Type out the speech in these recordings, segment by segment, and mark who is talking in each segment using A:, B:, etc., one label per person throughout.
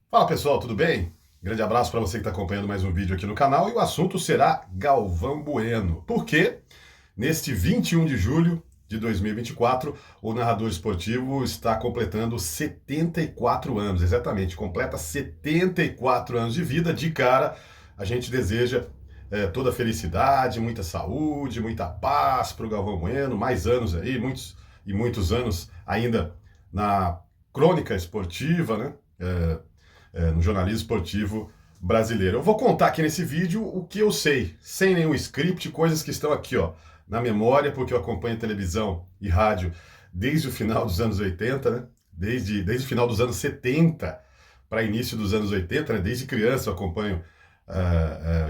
A: Fala pessoal, tudo bem? Grande abraço para você que está acompanhando mais um vídeo aqui no canal e o assunto será Galvão Bueno. Por quê? Neste 21 de julho de 2024, o narrador esportivo está completando 74 anos, exatamente, completa 74 anos de vida. De cara, a gente deseja toda felicidade, muita saúde, muita paz para o Galvão Bueno, mais anos aí, muitos e muitos anos ainda na crônica esportiva, né? No jornalismo esportivo brasileiro. Eu vou contar aqui nesse vídeo o que eu sei, sem nenhum script, coisas que estão aqui, ó, na memória, porque eu acompanho televisão e rádio desde o final dos anos 80, né? Desde o final dos anos 70 para início dos anos 80, né? Desde criança eu acompanho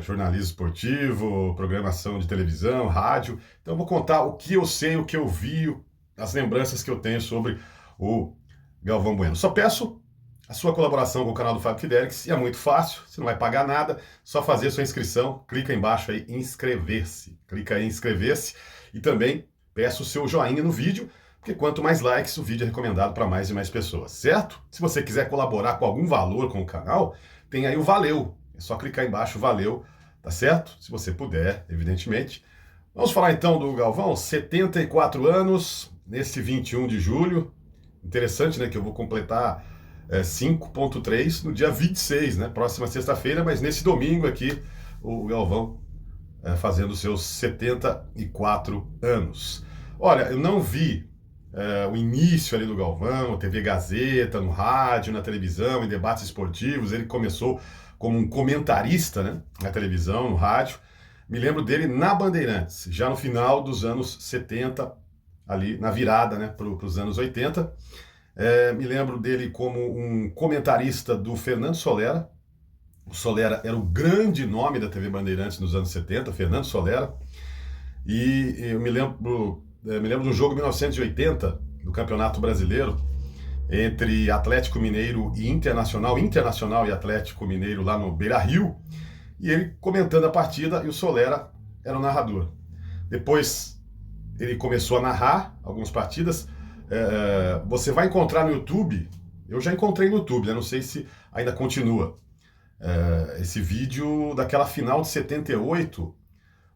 A: jornalismo esportivo, programação de televisão, rádio. Então eu vou contar o que eu sei, o que eu vi, as lembranças que eu tenho sobre o Galvão Bueno. Só peço a sua colaboração com o canal do Fábio Fidelix, e é muito fácil, você não vai pagar nada, só fazer a sua inscrição, clica embaixo aí em inscrever-se, clica aí em inscrever-se e também peço o seu joinha no vídeo, porque quanto mais likes, o vídeo é recomendado para mais e mais pessoas, certo? Se você quiser colaborar com algum valor com o canal, tem aí o Valeu, é só clicar embaixo, Valeu, tá certo? Se você puder, evidentemente. Vamos falar então do Galvão, 74 anos, nesse 21 de julho, interessante, né, que eu vou completar 5.3 no dia 26, né? Próxima sexta-feira, mas nesse domingo aqui, o Galvão fazendo seus 74 anos. Olha, eu não vi o início ali do Galvão, a TV Gazeta, no rádio, na televisão, em debates esportivos. Ele começou como um comentarista, né? Na televisão, no rádio. Me lembro dele na Bandeirantes, já no final dos anos 70, ali na virada, né, para os anos 80. Me lembro dele como um comentarista do Fernando Solera. O Solera era o grande nome da TV Bandeirantes nos anos 70, Fernando Solera. E eu me lembro de um jogo em 1980, do Campeonato Brasileiro, entre Atlético Mineiro e Internacional, Internacional e Atlético Mineiro lá no Beira-Rio, e ele comentando a partida e o Solera era o narrador. Depois ele começou a narrar algumas partidas. Você vai encontrar no YouTube, eu já encontrei no YouTube, né? Não sei se ainda continua, esse vídeo daquela final de 78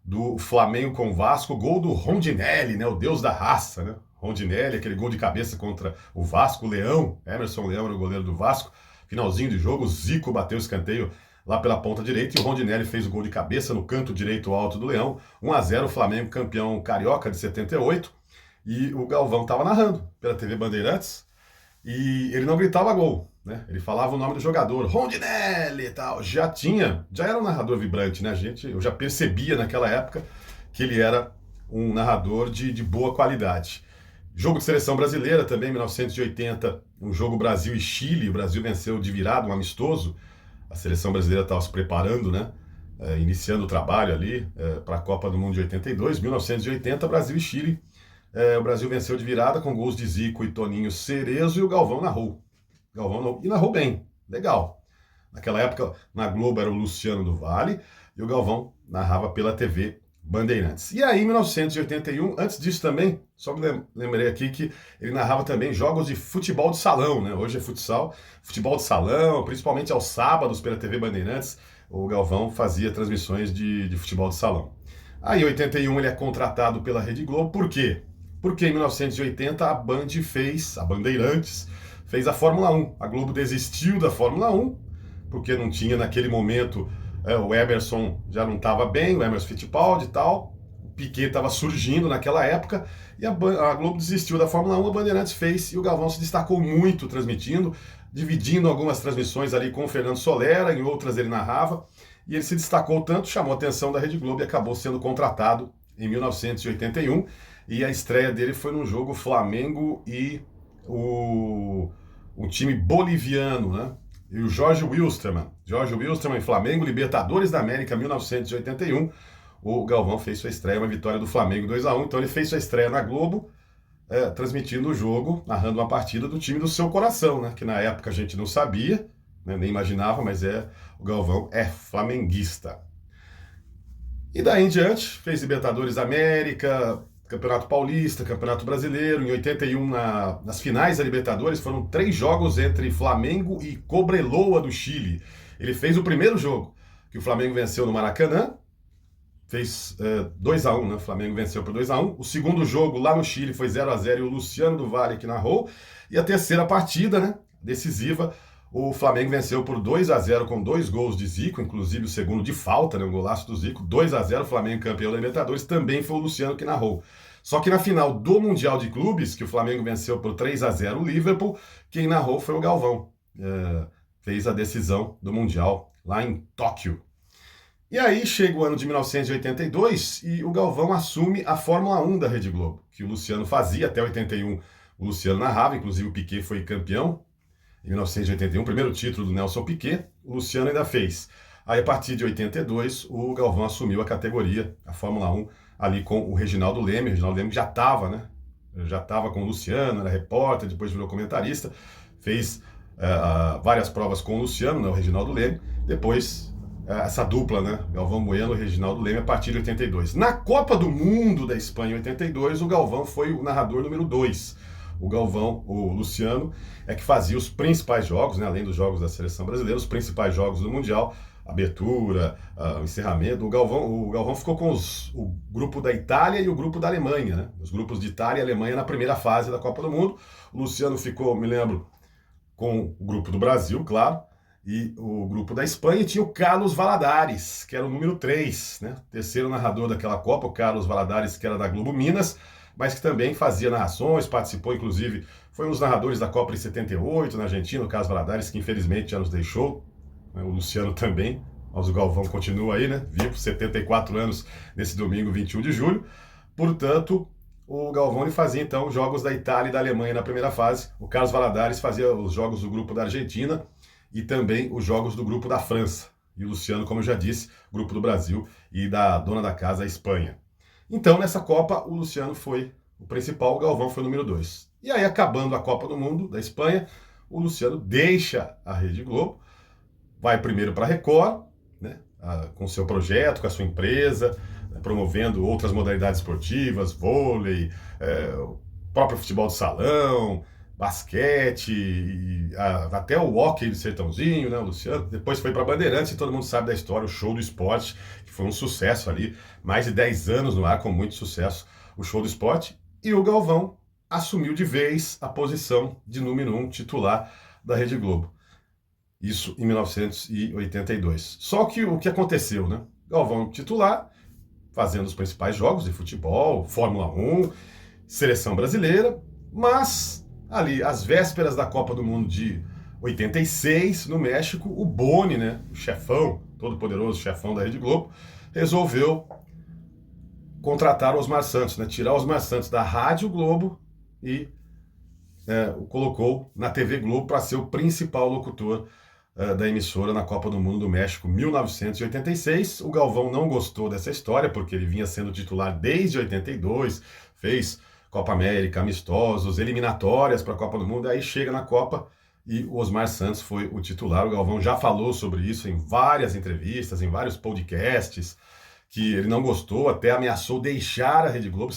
A: do Flamengo com o Vasco, gol do Rondinelli, né? O deus da raça, né? Rondinelli, aquele gol de cabeça contra o Vasco, o Leão, Emerson Leão era o goleiro do Vasco, finalzinho de jogo, o Zico bateu o escanteio lá pela ponta direita e o Rondinelli fez o gol de cabeça no canto direito alto do Leão, 1-0, o Flamengo campeão carioca de 78, e o Galvão estava narrando pela TV Bandeirantes, e ele não gritava gol, né? Ele falava o nome do jogador, Rondinelli e tal. Já era um narrador vibrante, né, gente? Eu já percebia naquela época que ele era um narrador de boa qualidade. Jogo de seleção brasileira também, 1980, um jogo Brasil e Chile. O Brasil venceu de virada, um amistoso. A seleção brasileira estava se preparando, né? Iniciando o trabalho ali para a Copa do Mundo de 82. 1980, Brasil e Chile. O Brasil venceu de virada com gols de Zico e Toninho Cerezo e o Galvão narrou. E narrou bem, legal. Naquela época, na Globo era o Luciano do Vale e o Galvão narrava pela TV Bandeirantes. E aí, em 1981, antes disso também, só me lembrei aqui que ele narrava também jogos de futebol de salão, né? Hoje é futsal, futebol de salão, principalmente aos sábados pela TV Bandeirantes, o Galvão fazia transmissões de futebol de salão. Aí, em 81, ele é contratado pela Rede Globo, por quê? Porque em 1980 a Bandeirantes, fez a Fórmula 1. A Globo desistiu da Fórmula 1, porque não tinha naquele momento, o Emerson já não estava bem, o Emerson Fittipaldi e tal, o Piquet estava surgindo naquela época, e a Globo desistiu da Fórmula 1, a Bandeirantes fez, e o Galvão se destacou muito transmitindo, dividindo algumas transmissões ali com o Fernando Solera, em outras ele narrava, e ele se destacou tanto, chamou a atenção da Rede Globo e acabou sendo contratado em 1981, e a estreia dele foi num jogo Flamengo e um time boliviano, né? E o Jorge Wilstermann em Flamengo, Libertadores da América 1981. O Galvão fez sua estreia, uma vitória do Flamengo 2-1. Então ele fez sua estreia na Globo, transmitindo o jogo, narrando uma partida do time do seu coração, né? Que na época a gente não sabia, né? Nem imaginava, mas o Galvão é flamenguista. E daí em diante, fez Libertadores da América, Campeonato Paulista, Campeonato Brasileiro. Em 81, nas finais da Libertadores, foram 3 jogos entre Flamengo e Cobreloa do Chile. Ele fez o primeiro jogo, que o Flamengo venceu no Maracanã, fez 2-1, né? O Flamengo venceu por 2-1. O segundo jogo lá no Chile foi 0-0 e o Luciano do Valle que narrou. E a terceira partida, né, decisiva, o Flamengo venceu por 2-0 com 2 gols de Zico, inclusive o segundo de falta, né, um golaço do Zico. 2-0, Flamengo campeão da Libertadores, também foi o Luciano que narrou. Só que na final do Mundial de Clubes, que o Flamengo venceu por 3-0 o Liverpool, quem narrou foi o Galvão. Fez a decisão do Mundial lá em Tóquio. E aí chega o ano de 1982 e o Galvão assume a Fórmula 1 da Rede Globo, que o Luciano fazia até 81. O Luciano narrava, inclusive o Piquet foi campeão em 1981, primeiro título do Nelson Piquet, o Luciano ainda fez. Aí a partir de 82 o Galvão assumiu a categoria, a Fórmula 1, ali com o Reginaldo Leme. O Reginaldo Leme já estava, né? Já estava com o Luciano, era repórter, depois virou comentarista, fez várias provas com o Luciano, né, o Reginaldo Leme, depois essa dupla, né, Galvão Bueno e Reginaldo Leme, a partir de 82. Na Copa do Mundo da Espanha em 82, o Galvão foi o narrador número 2. O Galvão, o Luciano, é que fazia os principais jogos, né, além dos jogos da seleção brasileira, os principais jogos do Mundial, abertura, encerramento. O Galvão ficou com o grupo da Itália e o grupo da Alemanha, né? Os grupos de Itália e Alemanha na primeira fase da Copa do Mundo. O Luciano ficou, me lembro, com o grupo do Brasil, claro, e o grupo da Espanha. Tinha o Carlos Valadares, que era o número 3, né? Terceiro narrador daquela Copa, o Carlos Valadares, que era da Globo Minas, mas que também fazia narrações, participou, inclusive, foi um dos narradores da Copa de 78 na Argentina, o Carlos Valadares, que infelizmente já nos deixou, né? O Luciano também, mas o Galvão continua aí, né? Vivo, 74 anos nesse domingo, 21 de julho. Portanto, o Galvão fazia então jogos da Itália e da Alemanha na primeira fase. O Carlos Valadares fazia os jogos do grupo da Argentina e também os jogos do grupo da França. E o Luciano, como eu já disse, grupo do Brasil e da dona da casa, a Espanha. Então, nessa Copa, o Luciano foi o principal, o Galvão foi o número 2. E aí, acabando a Copa do Mundo da Espanha, o Luciano deixa a Rede Globo, vai primeiro para a Record, né, com seu projeto, com a sua empresa, promovendo outras modalidades esportivas, vôlei, o próprio futebol de salão, basquete, até o hóquei de Sertãozinho, né, o Luciano. Depois foi para Bandeirantes e todo mundo sabe da história, o Show do Esporte, que foi um sucesso ali, mais de 10 anos no ar, com muito sucesso, o Show do Esporte. E o Galvão assumiu de vez a posição de número 1 titular da Rede Globo. Isso em 1982. Só que o que aconteceu, né? Galvão titular, fazendo os principais jogos de futebol, Fórmula 1, seleção brasileira, mas ali, às vésperas da Copa do Mundo de 86, no México, o Boni, né, o chefão, todo-poderoso chefão da Rede Globo, resolveu contratar o Osmar Santos, né, tirar o Osmar Santos da Rádio Globo e o colocou na TV Globo para ser o principal locutor da emissora na Copa do Mundo do México, 1986. O Galvão não gostou dessa história, porque ele vinha sendo titular desde 82, fez Copa América, amistosos, eliminatórias para a Copa do Mundo, aí chega na Copa e o Osmar Santos foi o titular. O Galvão já falou sobre isso em várias entrevistas, em vários podcasts, que ele não gostou, até ameaçou deixar a Rede Globo,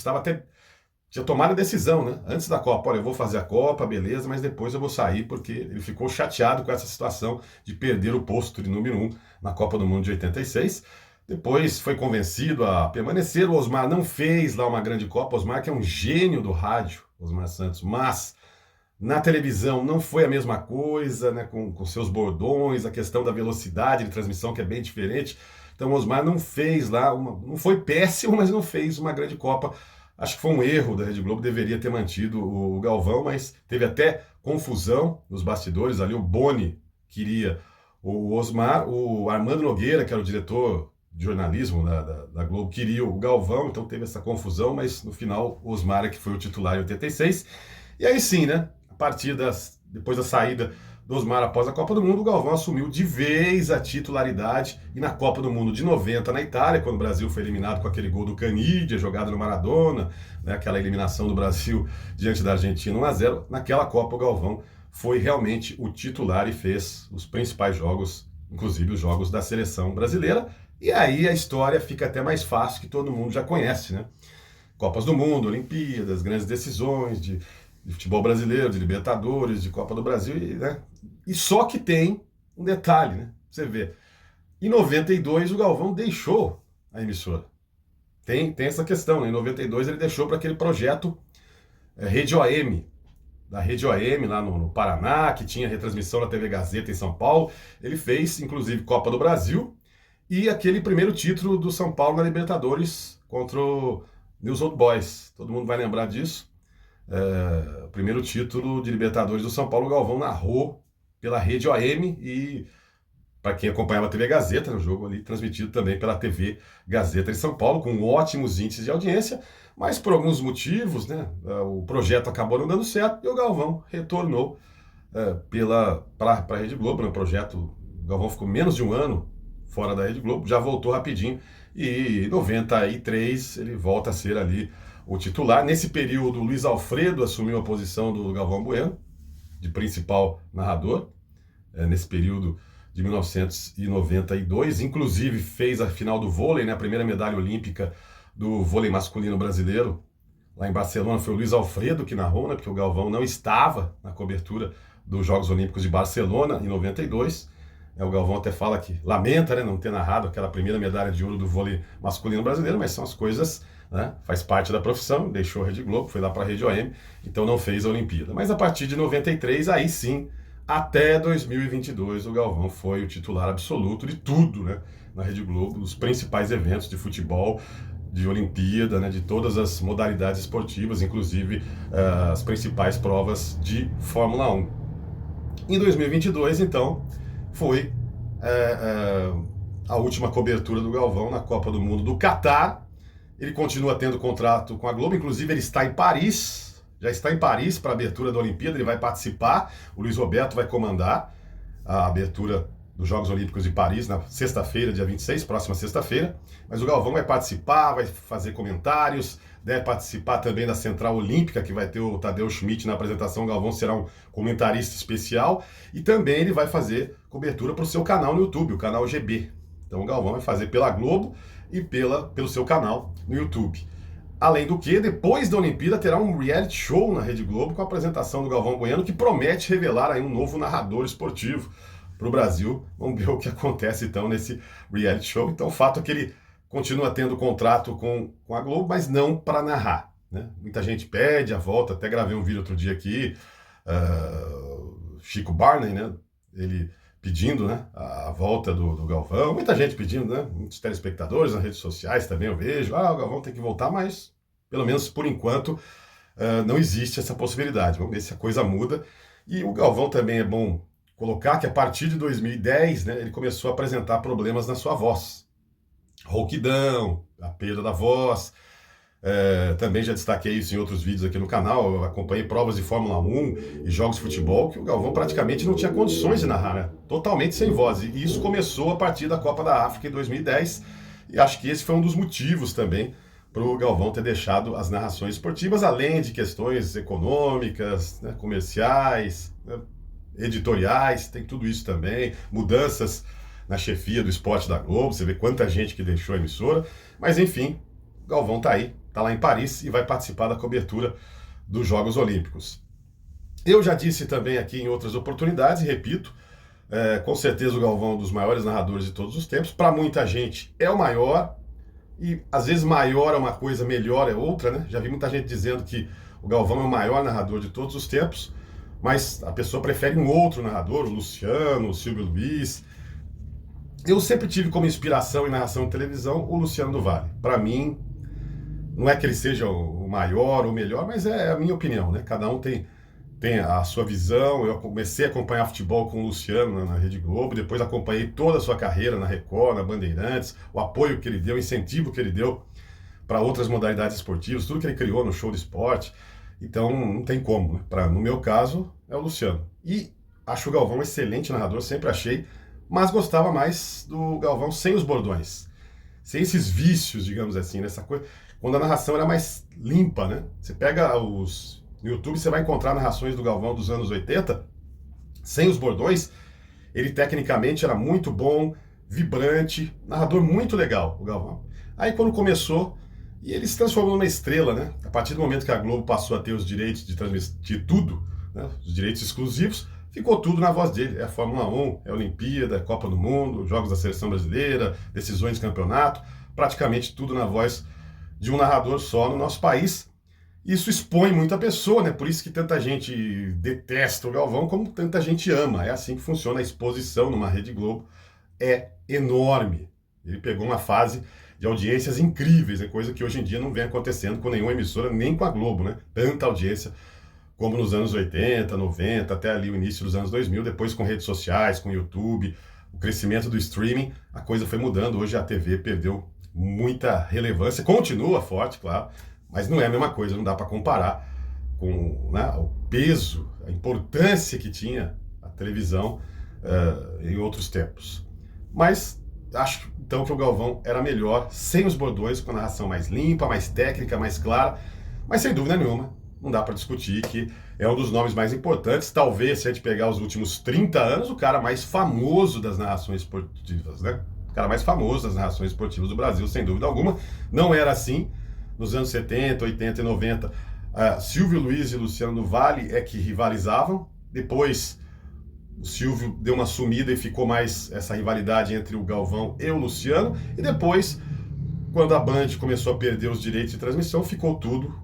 A: tinha tomado a decisão, né? Antes da Copa, olha, eu vou fazer a Copa, beleza, mas depois eu vou sair, porque ele ficou chateado com essa situação de perder o posto de número 1 na Copa do Mundo de 86. Depois foi convencido a permanecer. O Osmar não fez lá uma grande Copa. O Osmar, que é um gênio do rádio, Osmar Santos, mas na televisão não foi a mesma coisa, né? Com seus bordões, a questão da velocidade de transmissão, que é bem diferente. Então o Osmar não fez lá, não foi péssimo, mas não fez uma grande Copa. Acho que foi um erro da Rede Globo, deveria ter mantido o Galvão, mas teve até confusão nos bastidores ali. O Boni queria o Osmar, o Armando Nogueira, que era o diretor de jornalismo da Globo, queria o Galvão, então teve essa confusão, mas no final o Osmar é que foi o titular em 86. E aí sim, né, depois da saída do Osmar após a Copa do Mundo, o Galvão assumiu de vez a titularidade, e na Copa do Mundo de 90 na Itália, quando o Brasil foi eliminado com aquele gol do Canidia, jogado no Maradona, né, aquela eliminação do Brasil diante da Argentina 1-0, naquela Copa o Galvão foi realmente o titular e fez os principais jogos, inclusive os jogos da seleção brasileira. E aí a história fica até mais fácil, que todo mundo já conhece, né? Copas do Mundo, Olimpíadas, grandes decisões de futebol brasileiro, de Libertadores, de Copa do Brasil, né? E só que tem um detalhe, né? Você vê, em 92 o Galvão deixou a emissora. Tem essa questão, né? Em 92 ele deixou para aquele projeto Rede OM, da Rede OM lá no Paraná, que tinha retransmissão na TV Gazeta em São Paulo. Ele fez, inclusive, Copa do Brasil e aquele primeiro título do São Paulo na Libertadores contra o News Old Boys. Todo mundo vai lembrar disso. O primeiro título de Libertadores do São Paulo, o Galvão narrou pela Rede OM e, para quem acompanhava a TV Gazeta, no jogo ali transmitido também pela TV Gazeta em São Paulo, com ótimos índices de audiência, mas por alguns motivos, né, o projeto acabou não dando certo e o Galvão retornou para a Rede Globo, né, o Galvão ficou menos de um ano fora da Rede Globo, já voltou rapidinho e em 93 ele volta a ser ali o titular. Nesse período, o Luiz Alfredo assumiu a posição do Galvão Bueno, de principal narrador, nesse período de 1992, inclusive fez a final do vôlei, né, a primeira medalha olímpica do vôlei masculino brasileiro, lá em Barcelona, foi o Luiz Alfredo que narrou, né, porque o Galvão não estava na cobertura dos Jogos Olímpicos de Barcelona, em 92, o Galvão até fala que lamenta, né, não ter narrado aquela primeira medalha de ouro do vôlei masculino brasileiro, mas são as coisas, né, faz parte da profissão, deixou a Rede Globo, foi lá para a Rede OM, então não fez a Olimpíada. Mas a partir de 93, aí sim, até 2022, o Galvão foi o titular absoluto de tudo, né, na Rede Globo, os principais eventos de futebol, de Olimpíada, né, de todas as modalidades esportivas, inclusive as principais provas de Fórmula 1. Em 2022, então, foi a última cobertura do Galvão na Copa do Mundo do Catar. Ele continua tendo contrato com a Globo, inclusive ele está em Paris, já está em Paris para a abertura da Olimpíada, ele vai participar, o Luiz Roberto vai comandar a abertura dos Jogos Olímpicos de Paris na sexta-feira, dia 26, próxima sexta-feira, mas o Galvão vai participar, vai fazer comentários, deve participar também da Central Olímpica, que vai ter o Tadeu Schmidt na apresentação. O Galvão será um comentarista especial e também ele vai fazer cobertura para o seu canal no YouTube, o canal GB. Então o Galvão vai fazer pela Globo e pelo seu canal no YouTube. Além do que, depois da Olimpíada terá um reality show na Rede Globo com a apresentação do Galvão Bueno, que promete revelar aí um novo narrador esportivo para o Brasil. Vamos ver o que acontece então nesse reality show. Então o fato é que ele continua tendo contrato com a Globo, mas não para narrar, né? Muita gente pede a volta, até gravei um vídeo outro dia aqui, Chico Barney, né? Ele pedindo, né, a volta do Galvão, muita gente pedindo, né? Muitos telespectadores nas redes sociais também eu vejo, o Galvão tem que voltar, mas pelo menos por enquanto não existe essa possibilidade. Vamos ver se a coisa muda. E o Galvão também é bom colocar que a partir de 2010, né, ele começou a apresentar problemas na sua voz. Rouquidão, a perda da voz. Também já destaquei isso em outros vídeos aqui no canal. Eu acompanhei provas de Fórmula 1 e jogos de futebol que o Galvão praticamente não tinha condições de narrar, né? Totalmente sem voz. E isso começou a partir da Copa da África em 2010. E acho que esse foi um dos motivos também para o Galvão ter deixado as narrações esportivas, além de questões econômicas, né, comerciais, né, editoriais, tem tudo isso também, mudanças na chefia do esporte da Globo, você vê quanta gente que deixou a emissora, mas enfim, o Galvão tá aí, tá lá em Paris e vai participar da cobertura dos Jogos Olímpicos. Eu já disse também aqui em outras oportunidades, e repito, com certeza o Galvão é um dos maiores narradores de todos os tempos, para muita gente é o maior, e às vezes maior é uma coisa, melhor é outra, né? Já vi muita gente dizendo que o Galvão é o maior narrador de todos os tempos, mas a pessoa prefere um outro narrador, o Luciano, o Silvio Luiz. Eu sempre tive como inspiração em narração de televisão o Luciano do Vale. Para mim, não é que ele seja o maior ou o melhor, mas é a minha opinião, né? Cada um tem a sua visão. Eu comecei a acompanhar futebol com o Luciano na Rede Globo, depois acompanhei toda a sua carreira na Record, na Bandeirantes, o apoio que ele deu, o incentivo que ele deu para outras modalidades esportivas, tudo que ele criou no Show do Esporte. Então, não tem como, né? No meu caso, é o Luciano. E acho o Galvão um excelente narrador, sempre achei, mas gostava mais do Galvão sem os bordões, sem esses vícios, digamos assim, nessa coisa, quando a narração era mais limpa, né? Você pega no YouTube, você vai encontrar narrações do Galvão dos anos 80, sem os bordões. Ele tecnicamente era muito bom, vibrante, narrador muito legal, o Galvão. Aí quando começou, E ele se transformou numa estrela, né? A partir do momento que a Globo passou a ter os direitos de transmitir tudo, né? Os direitos exclusivos, ficou tudo na voz dele. É a Fórmula 1, é a Olimpíada, é a Copa do Mundo, jogos da Seleção Brasileira, decisões de campeonato, praticamente tudo na voz de um narrador só no nosso país. Isso expõe muita pessoa, né? Por isso que tanta gente detesta o Galvão, como tanta gente ama. É assim que funciona a exposição numa Rede Globo. É enorme. Ele pegou uma fase de audiências incríveis, é coisa que hoje em dia não vem acontecendo com nenhuma emissora, nem com a Globo, né? Tanta audiência como nos anos 80, 90, até ali o início dos anos 2000, depois com redes sociais, com YouTube, o crescimento do streaming, a coisa foi mudando. Hoje a TV perdeu muita relevância, continua forte, claro, mas não é a mesma coisa, não dá para comparar com, né, o peso, a importância que tinha a televisão em outros tempos. Mas acho então que o Galvão era melhor sem os bordões, com a narração mais limpa, mais técnica, mais clara, mas sem dúvida nenhuma, não dá para discutir que é um dos nomes mais importantes, talvez, se a gente pegar os últimos 30 anos, o cara mais famoso das narrações esportivas, né? O cara mais famoso das narrações esportivas do Brasil, sem dúvida alguma. Não era assim nos anos 70, 80 e 90. Silvio Luiz e Luciano do Vale é que rivalizavam. Depois, o Silvio deu uma sumida e ficou mais essa rivalidade entre o Galvão e o Luciano. E depois, quando a Band começou a perder os direitos de transmissão, ficou tudo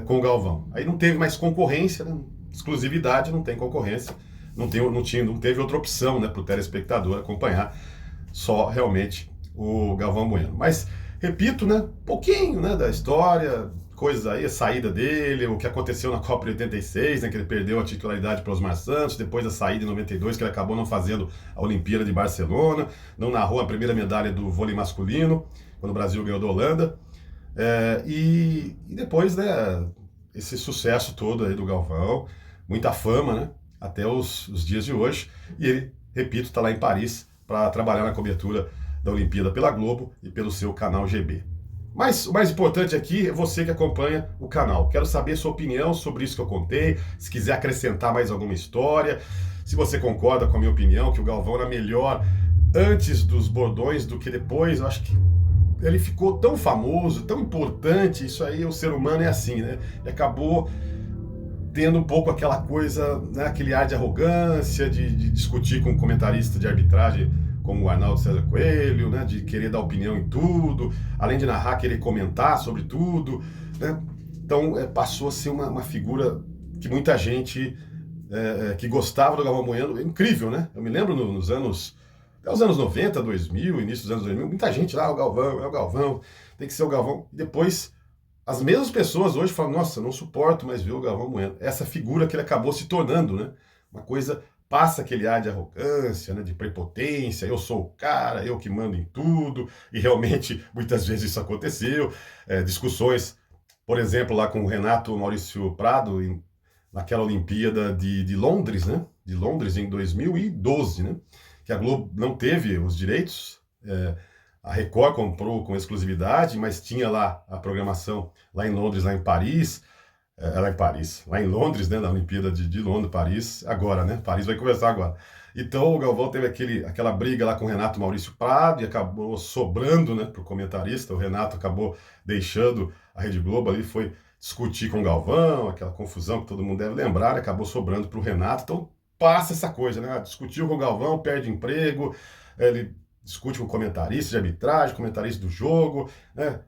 A: com o Galvão. Aí não teve mais concorrência, né? Exclusividade, não tem concorrência. Não teve outra opção, né, para o telespectador acompanhar, só realmente o Galvão Bueno. Mas, repito, né, pouquinho, né, da história, coisas aí, a saída dele, o que aconteceu na Copa de 86, né, que ele perdeu a titularidade para Osmar Santos, depois da saída em 92, que ele acabou não fazendo a Olimpíada de Barcelona, não narrou a primeira medalha do vôlei masculino, quando o Brasil ganhou da Holanda, e depois, né, esse sucesso todo aí do Galvão, muita fama, né, até os dias de hoje, e ele, repito, está lá em Paris para trabalhar na cobertura da Olimpíada pela Globo e pelo seu canal GB. Mas o mais importante aqui é você que acompanha o canal. Quero saber sua opinião sobre isso que eu contei, se quiser acrescentar mais alguma história, se você concorda com a minha opinião, que o Galvão era melhor antes dos bordões do que depois. Eu acho que ele ficou tão famoso, tão importante, isso aí, o ser humano é assim, né? E acabou tendo um pouco aquela coisa, né, aquele ar de arrogância, de discutir com um comentarista de arbitragem como o Arnaldo César Coelho, né, de querer dar opinião em tudo, além de narrar, querer comentar sobre tudo, né? Então passou a ser uma figura que muita gente que gostava do Galvão Bueno, incrível, né? Eu me lembro nos anos 90, 2000, início dos anos 2000, muita gente lá, é o Galvão, tem que ser o Galvão. E depois, as mesmas pessoas hoje falam, nossa, não suporto mais ver o Galvão Bueno. Essa figura que ele acabou se tornando, né? Uma coisa, passa aquele ar de arrogância, né? De prepotência, eu sou o cara, eu que mando em tudo. E realmente, muitas vezes isso aconteceu. Discussões, por exemplo, lá com o Renato Maurício Prado, naquela Olimpíada de Londres, né? De Londres em 2012, né? Que a Globo não teve os direitos, a Record comprou com exclusividade, mas tinha lá a programação lá em Londres, lá em Paris, lá em Londres, né, na Olimpíada de Londres, Paris, agora, né, Paris vai começar agora. Então o Galvão teve aquela briga lá com o Renato Maurício Prado e acabou sobrando, né, para o comentarista. O Renato acabou deixando a Rede Globo ali, foi discutir com o Galvão, aquela confusão que todo mundo deve lembrar, acabou sobrando para o Renato. Então passa essa coisa, né? Discutiu com o Galvão, perde emprego, ele discute com o comentarista de arbitragem, comentarista do jogo, né?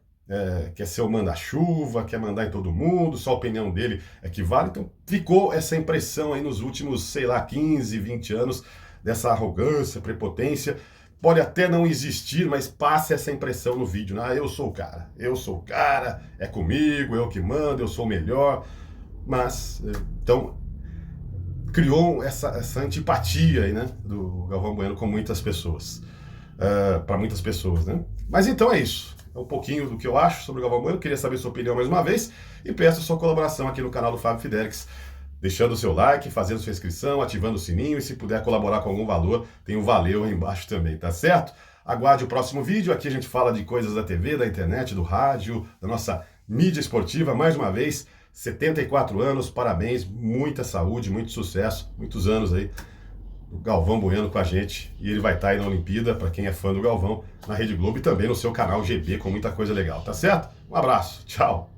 A: Quer ser o manda-chuva, quer mandar em todo mundo, só a opinião dele é que vale. Então ficou essa impressão aí nos últimos, sei lá, 15, 20 anos, dessa arrogância, prepotência. Pode até não existir, mas passa essa impressão no vídeo, né? Eu sou o cara, é comigo, eu que mando, eu sou o melhor. Mas, então, criou essa antipatia aí, né, do Galvão Bueno com muitas pessoas, para muitas pessoas, né? Mas então é isso, é um pouquinho do que eu acho sobre o Galvão Bueno. Queria saber sua opinião mais uma vez e peço sua colaboração aqui no canal do Fábio Fidelix, deixando o seu like, fazendo sua inscrição, ativando o sininho e se puder colaborar com algum valor, tem um valeu aí embaixo também, tá certo? Aguarde o próximo vídeo, aqui a gente fala de coisas da TV, da internet, do rádio, da nossa mídia esportiva, mais uma vez. 74 anos, parabéns, muita saúde, muito sucesso, muitos anos aí o Galvão Bueno com a gente, e ele vai estar aí na Olimpíada, para quem é fã do Galvão, na Rede Globo e também no seu canal GB, com muita coisa legal, tá certo? Um abraço, tchau!